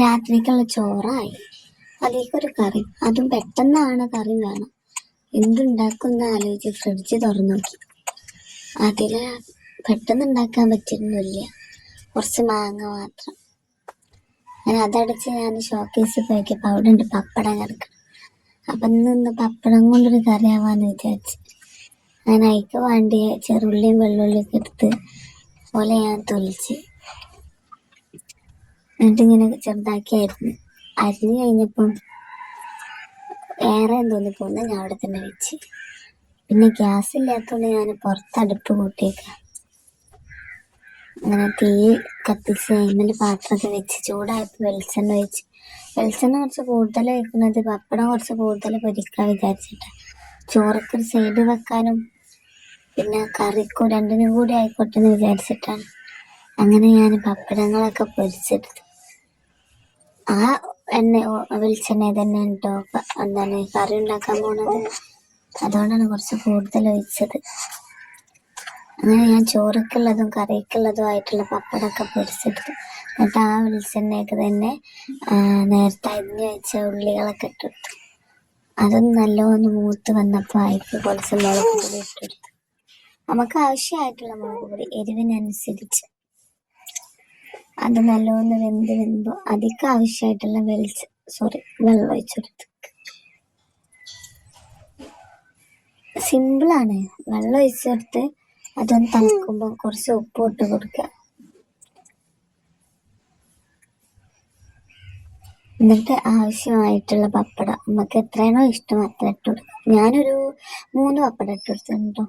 രാത്രിക്കുള്ള ചോറായി. അതിലേക്കൊരു കറി, അതും പെട്ടെന്നാണ്. കറി വേണം. എന്തുണ്ടാക്കുന്ന ആലോചിച്ച് ഫ്രിഡ്ജ് തുറന്നു നോക്കി. അതിൽ പെട്ടെന്ന് ഉണ്ടാക്കാൻ പറ്റുന്നില്ല, കുറച്ച് മാങ്ങ മാത്രം. അങ്ങനെ അതടിച്ച് ഞാൻ ഷോക്കേസിൽ പോയിക്കപ്പോൾ അവിടെ ഉണ്ട് പപ്പടം കിടക്കണം. അപ്പം ഇന്ന് പപ്പടം കൊണ്ടൊരു കറിയാവാന്ന് വിചാരിച്ച് അങ്ങനെ അതിക്ക് വേണ്ടിയ ചെറുള്ളിയും വെള്ളുള്ളിയൊക്കെ എടുത്ത് പോലെ ഞാൻ തൊലിച്ച് എന്നിട്ടിങ്ങനെ ചെറുതാക്കി അരിഞ്ഞ് കഴിഞ്ഞപ്പം ഏറെ തോന്നിപ്പോന്ന് ഞാൻ അവിടെ തന്നെ വെച്ച്. പിന്നെ ഗ്യാസ് ഇല്ലാത്തതുകൊണ്ട് ഞാൻ പുറത്ത് അടുപ്പ് കൂട്ടിയേക്കാം. അങ്ങനെ തീ കത്തിച്ച് അതിൽ പാത്രമൊക്കെ വെച്ച് ചൂടായപ്പോൾ വെളിച്ചെണ്ണ ഒഴിച്ച്. വെളിച്ചെണ്ണ കുറച്ച് കൂടുതൽ ഒഴിക്കുന്നത് പപ്പടം കുറച്ച് കൂടുതൽ പൊരിക്കാൻ വിചാരിച്ചിട്ടാണ്. ചോറൊക്കെ സൈഡ് വെക്കാനും പിന്നെ കറിക്കും രണ്ടിനും കൂടി ആയിക്കോട്ടെ എന്ന് വിചാരിച്ചിട്ടാണ്. അങ്ങനെ ഞാൻ പപ്പടങ്ങളൊക്കെ പൊരിച്ചെടുത്തു. ആ വെളിച്ചെണ്ണ തന്നെ കേട്ടോ കറി ഉണ്ടാക്കാൻ പോണത്. അതുകൊണ്ടാണ് കുറച്ച് കൂടുതൽ ഒഴിച്ചത്. അങ്ങനെ ഞാൻ ചോറക്കുള്ളതും കറിക്കുള്ളതും ആയിട്ടുള്ള പപ്പടമൊക്കെ പൊരിച്ചെടുത്തു. എന്നിട്ട് ആ വെളിച്ചെണ്ണയൊക്കെ തന്നെ നേരത്തെ അരിഞ്ഞ് വെച്ച ഉള്ളികളൊക്കെ ഇട്ടെടുത്തു. അതൊന്ന് നല്ലോണം മൂത്ത് വന്നപ്പോൾ അതിക്ക് കുറച്ച് മുളക് പൊടി ഇട്ടെടുത്തു. നമുക്ക് ആവശ്യമായിട്ടുള്ള മുളക് പൊടി എരിവിനനുസരിച്ച്. അത് നല്ലോണം വെന്തുമ്പോൾ അതിക്ക് ആവശ്യമായിട്ടുള്ള വെള്ളം ഒഴിച്ചെടുത്തു. സിമ്പിളാണ്. വെള്ളം ഒഴിച്ചെടുത്ത് അതൊന്ന് തിളക്കുമ്പോൾ കുറച്ച് ഉപ്പ് ഇട്ട് കൊടുക്കുക. എന്നിട്ട് ആവശ്യമായിട്ടുള്ള പപ്പടം നമുക്ക് എത്രയാണോ ഇഷ്ടം അത്ര ഇട്ട് കൊടുക്കുക. ഞാനൊരു 3 പപ്പടം ഇട്ട് കൊടുത്തിട്ടുണ്ടോ.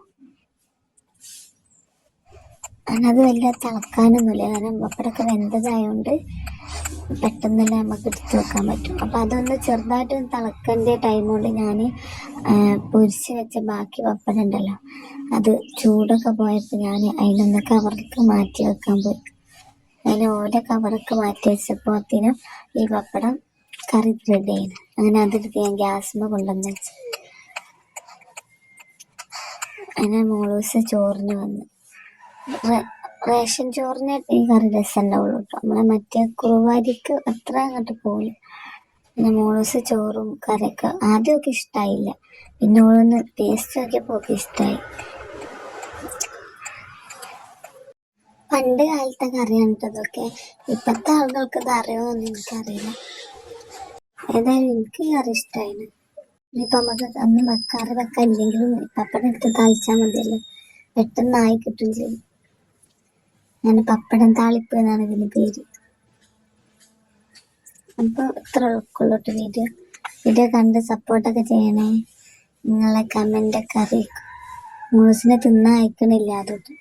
അത് വലിയ തിളക്കാനൊന്നുമില്ല, കാരണം പപ്പടമൊക്കെ വെന്തതായതുകൊണ്ട് പെട്ടെന്ന് തന്നെ നമുക്ക് എടുത്ത് വെക്കാൻ പറ്റും. അപ്പം അതൊന്ന് ചെറുതായിട്ട് തിളക്കേണ്ട ടൈം കൊണ്ട് ഞാൻ പൊരിച്ച് വെച്ച ബാക്കി പപ്പടം ഉണ്ടല്ലോ, അത് ചൂടൊക്കെ പോയപ്പോൾ ഞാൻ അതിനൊന്ന് കവർക്ക് മാറ്റി വെക്കാൻ പോയി. അതിന് ഓരോ കവറൊക്കെ മാറ്റി വെച്ചപ്പോൾ അതിനും ഈ പപ്പടം കറി റെഡി ആയിരുന്നു. അങ്ങനെ അതെടുത്ത് ഞാൻ ഗ്യാസിൽ കൊണ്ടുവന്ന് വെച്ചു. അങ്ങനെ മോളൂസ് ചോറിന് വന്ന്. റേഷൻ ചോറിന് ഈ കറി രസം ഉണ്ടാവുള്ളൂ കേട്ടോ. നമ്മളെ മറ്റേ കുറുവാരിക്ക് അത്ര അങ്ങോട്ട് പോകില്ല. പിന്നെ മോളൂസ് ചോറും കറിയൊക്കെ ആദ്യമൊക്കെ ഇഷ്ടമായില്ല, പിന്നെ ഓളൊന്ന് ടേസ്റ്റ് നോക്കിയപ്പോൾ ഒക്കെ ഇഷ്ടമായി. പണ്ട് കാലത്തെ കറിയാണ് ഇതൊക്കെ. ഇപ്പോഴത്തെ ആളുകൾക്ക് ഇത് അറിയുമെന്നൊന്നും എനിക്കറിയില്ല. ഏതായാലും എനിക്ക് ഈ കറി ഇഷ്ടമായിരുന്നു. ഇനിയിപ്പോൾ നമുക്ക് അന്ന് കറി വെക്കാൻ ഇല്ലെങ്കിലും പപ്പടം എടുത്ത് താളിച്ചാൽ മതിയല്ലോ, പെട്ടെന്നായി കിട്ടും ചെയ്യും. ഞാൻ പപ്പടം താളിപ്പ് എന്നാണ് ഇതിന് പേര്. അപ്പോൾ ഇത്ര ഉൾക്കൊള്ളോട്ട് വീഡിയോ കണ്ട് സപ്പോർട്ടൊക്കെ ചെയ്യണേ. നിങ്ങളെ കമൻ്റൊക്കെ അറിയിക്കും. മോളൂസിനെ തിന്നാൻ അയക്കണില്ല അതൊട്ട്.